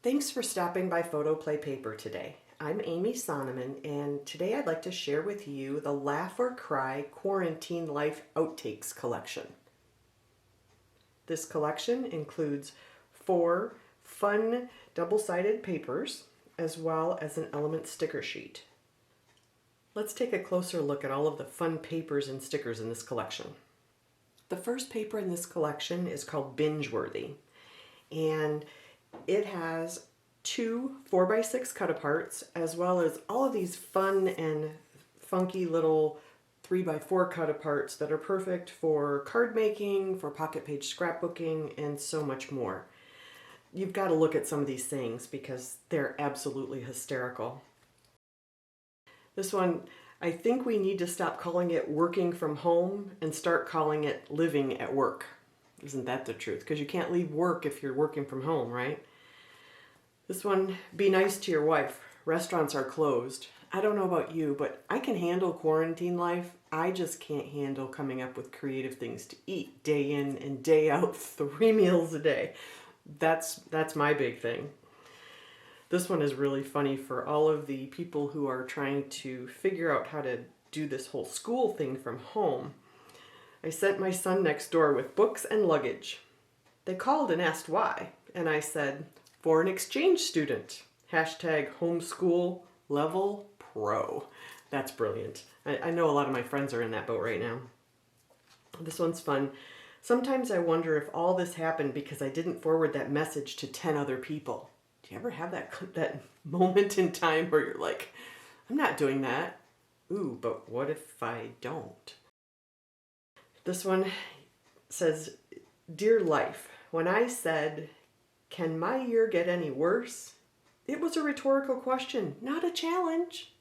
Thanks for stopping by PHOTOPLAY Paper today. I'm Amy Sonneman, and today I'd like to share with you the Laugh or Cry Quarantine Life Outtakes collection. This collection includes 4 fun double-sided papers as well as an element sticker sheet. Let's take a closer look at all of the fun papers and stickers in this collection. The first paper in this collection is called Binge Worthy, and it has 2 4x6 cut-aparts as well as all of these fun and funky little 3x4 cut-aparts that are perfect for card making, for pocket page scrapbooking, and so much more. You've got to look at some of these things because they're absolutely hysterical. This one, I think we need to stop calling it working from home and start calling it living at work. Isn't that the truth? Because you can't leave work if you're working from home, right? This one, be nice to your wife. Restaurants are closed. I don't know about you, but I can handle quarantine life. I just can't handle coming up with creative things to eat day in and day out, 3 meals a day. That's my big thing. This one is really funny for all of the people who are trying to figure out how to do this whole school thing from home. I sent my son next door with books and luggage. They called and asked why, and I said, foreign exchange student, #homeschool level pro. That's brilliant. I know a lot of my friends are in that boat right now. This one's fun. Sometimes I wonder if all this happened because I didn't forward that message to 10 other people. Do you ever have that moment in time where you're like, I'm not doing that. Ooh, but what if I don't? This one says, Dear Life, when I said, can my year get any worse? It was a rhetorical question, not a challenge.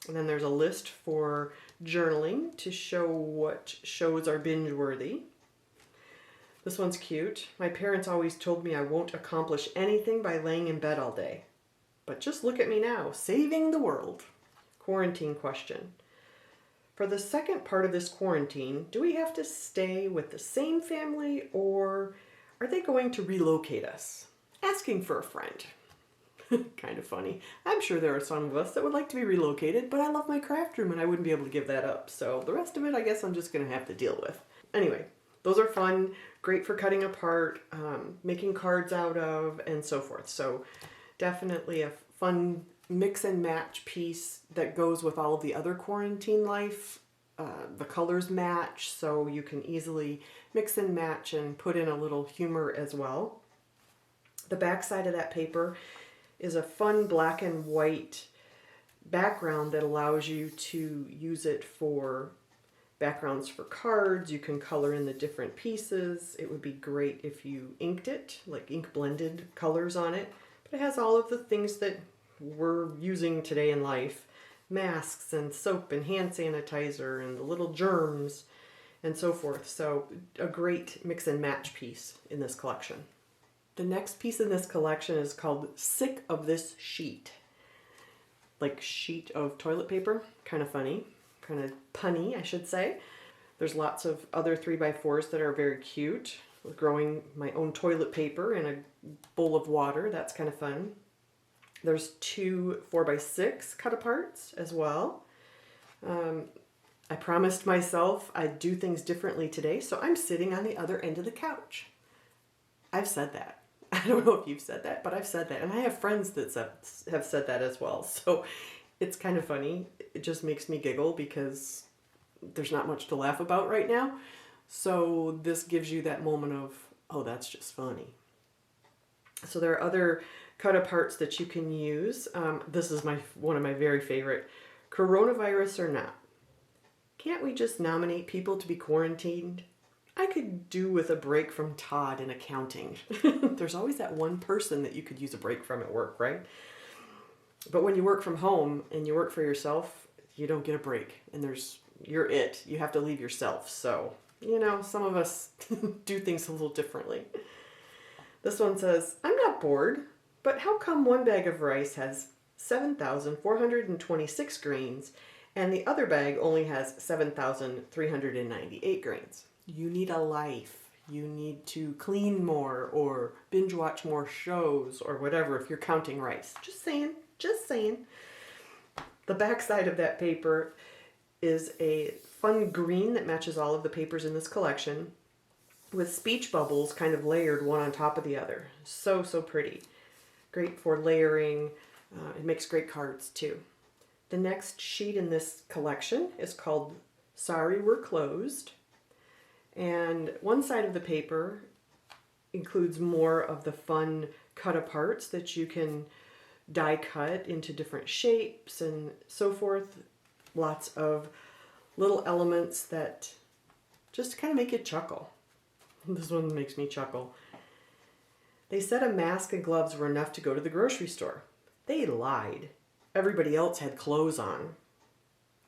And then there's a list for journaling to show what shows are binge worthy. This one's cute. My parents always told me I won't accomplish anything by laying in bed all day. But just look at me now, saving the world. Quarantine question. For the second part of this quarantine, do we have to stay with the same family or are they going to relocate us? Asking for a friend. Kind of funny. I'm sure there are some of us that would like to be relocated, but I love my craft room and I wouldn't be able to give that up. So the rest of it, I guess I'm just going to have to deal with. Anyway, those are fun, great for cutting apart, making cards out of, and so forth. So definitely a fun mix and match piece that goes with all of the other quarantine life. The colors match, so you can easily mix and match and put in a little humor as well. The back side of that paper is a fun black and white background that allows you to use it for backgrounds for cards. You can color in the different pieces. It would be great if you inked it, like ink blended colors on it. But it has all of the things that we're using today in life. Masks and soap and hand sanitizer and the little germs and so forth. So a great mix and match piece in this collection. The next piece in this collection is called Sick of This Sheet. Like sheet of toilet paper. Kind of funny. Kind of punny, I should say. There's lots of other 3x4s that are very cute. Growing my own toilet paper in a bowl of water. That's kind of fun. There's 2 4x6 cut-aparts as well. I promised myself I'd do things differently today, so I'm sitting on the other end of the couch. I've said that. I don't know if you've said that, but I've said that. And I have friends that have said that as well. So it's kind of funny. It just makes me giggle because there's not much to laugh about right now. So this gives you that moment of, oh, that's just funny. So there are other cut-aparts that you can use. This is one of my very favorite. Coronavirus or not, can't we just nominate people to be quarantined? I could do with a break from Todd in accounting. There's always that one person that you could use a break from at work, right? But when you work from home and you work for yourself, you don't get a break. And you're it. You have to leave yourself. So, some of us do things a little differently. This one says, I'm not bored, but how come one bag of rice has 7,426 grains and the other bag only has 7,398 grains? You need a life. you need to clean more or binge watch more shows or whatever if you're counting rice. Just saying, just saying. The back side of that paper is a fun green that matches all of the papers in this collection with speech bubbles kind of layered one on top of the other. So, so pretty. Great for layering. It makes great cards too. The next sheet in this collection is called Sorry We're Closed. And one side of the paper includes more of the fun cut-aparts that you can die cut into different shapes and so forth. Lots of little elements that just kind of make you chuckle. This one makes me chuckle. They said a mask and gloves were enough to go to the grocery store. They lied. Everybody else had clothes on.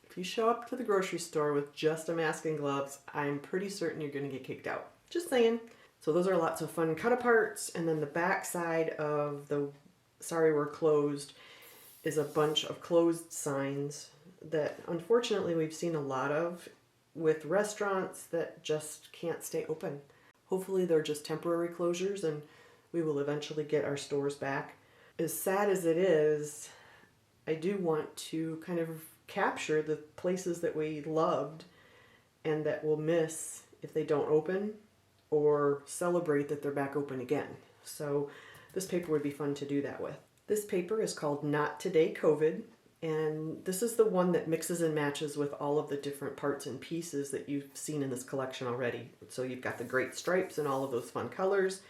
If you show up to the grocery store with just a mask and gloves, I'm pretty certain you're going to get kicked out. Just saying. So those are lots of fun cut-aparts. And then the back side of the Sorry We're Closed is a bunch of closed signs that unfortunately we've seen a lot of with restaurants that just can't stay open. Hopefully they're just temporary closures and we will eventually get our stores back. As sad as it is, I do want to kind of capture the places that we loved and that we'll miss if they don't open, or celebrate that they're back open again. So this paper would be fun to do that with. This paper is called Not Today COVID, and this is the one that mixes and matches with all of the different parts and pieces that you've seen in this collection already. So you've got the great stripes and all of those fun colors,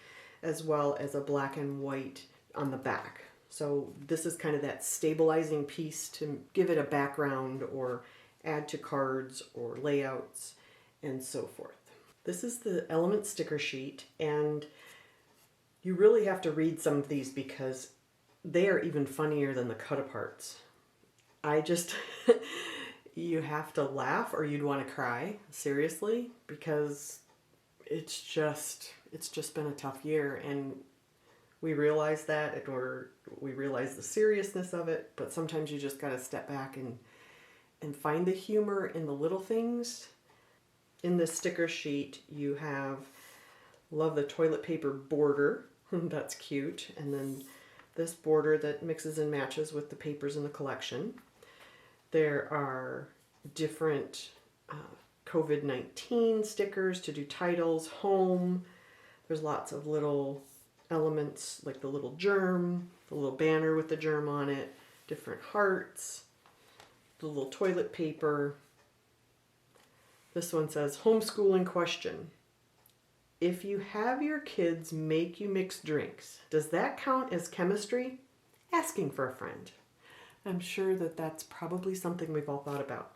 as well as a black and white on the back. So this is kind of that stabilizing piece to give it a background or add to cards or layouts and so forth. This is the element sticker sheet, and you really have to read some of these because they are even funnier than the cut-aparts. You have to laugh or you'd want to cry, seriously, because it's just been a tough year, and we realize that, or we realize the seriousness of it, but sometimes you just got to step back and find the humor in the little things. In this sticker sheet, you have, love the toilet paper border. That's cute. And then this border that mixes and matches with the papers in the collection. There are different COVID-19 stickers to do titles, home. There's lots of little elements like the little germ, the little banner with the germ on it, different hearts, the little toilet paper. This one says, homeschooling question. If you have your kids make you mix drinks, does that count as chemistry? Asking for a friend. I'm sure that that's probably something we've all thought about.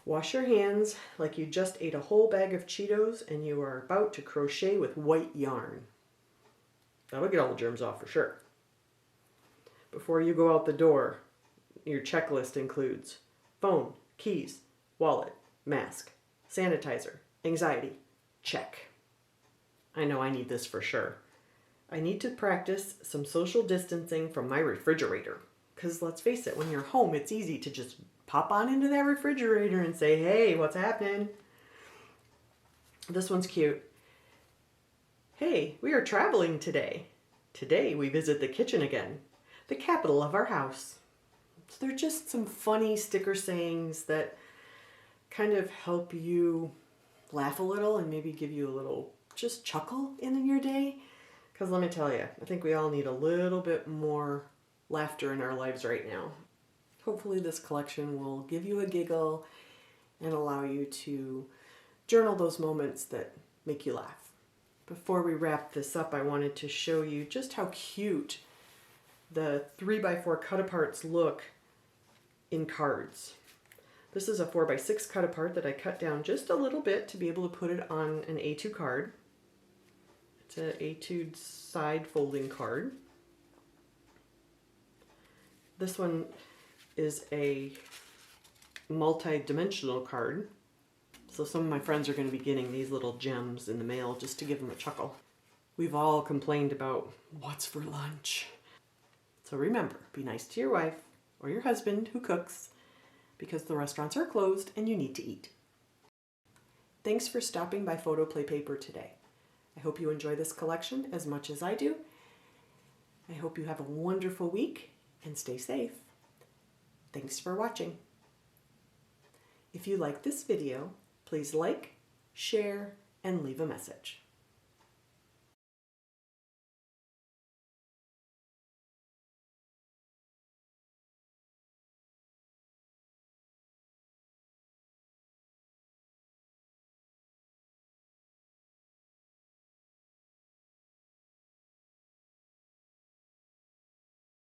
Wash your hands like you just ate a whole bag of Cheetos and you are about to crochet with white yarn. That'll get all the germs off for sure. Before you go out the door, your checklist includes phone, keys, wallet, mask, sanitizer, anxiety. Check. I know I need this for sure. I need to practice some social distancing from my refrigerator. Because let's face it, when you're home, it's easy to just pop on into that refrigerator and say, hey, what's happening? This one's cute. Hey, we are traveling today. Today we visit the kitchen again, the capital of our house. So they're just some funny sticker sayings that kind of help you laugh a little and maybe give you a little just chuckle in your day. Because let me tell you, I think we all need a little bit more laughter in our lives right now. Hopefully this collection will give you a giggle and allow you to journal those moments that make you laugh. Before we wrap this up, I wanted to show you just how cute the 3x4 cut-aparts look in cards. This is a 4x6 cut-apart that I cut down just a little bit to be able to put it on an A2 card. It's an A2 side folding card. This one is a multi-dimensional card. So some of my friends are going to be getting these little gems in the mail just to give them a chuckle. We've all complained about what's for lunch. So remember, be nice to your wife or your husband who cooks, because the restaurants are closed and you need to eat. Thanks for stopping by PHOTOPLAY Paper today. I hope you enjoy this collection as much as I do. I hope you have a wonderful week and stay safe. Thanks for watching. If you like this video, please like, share, and leave a message.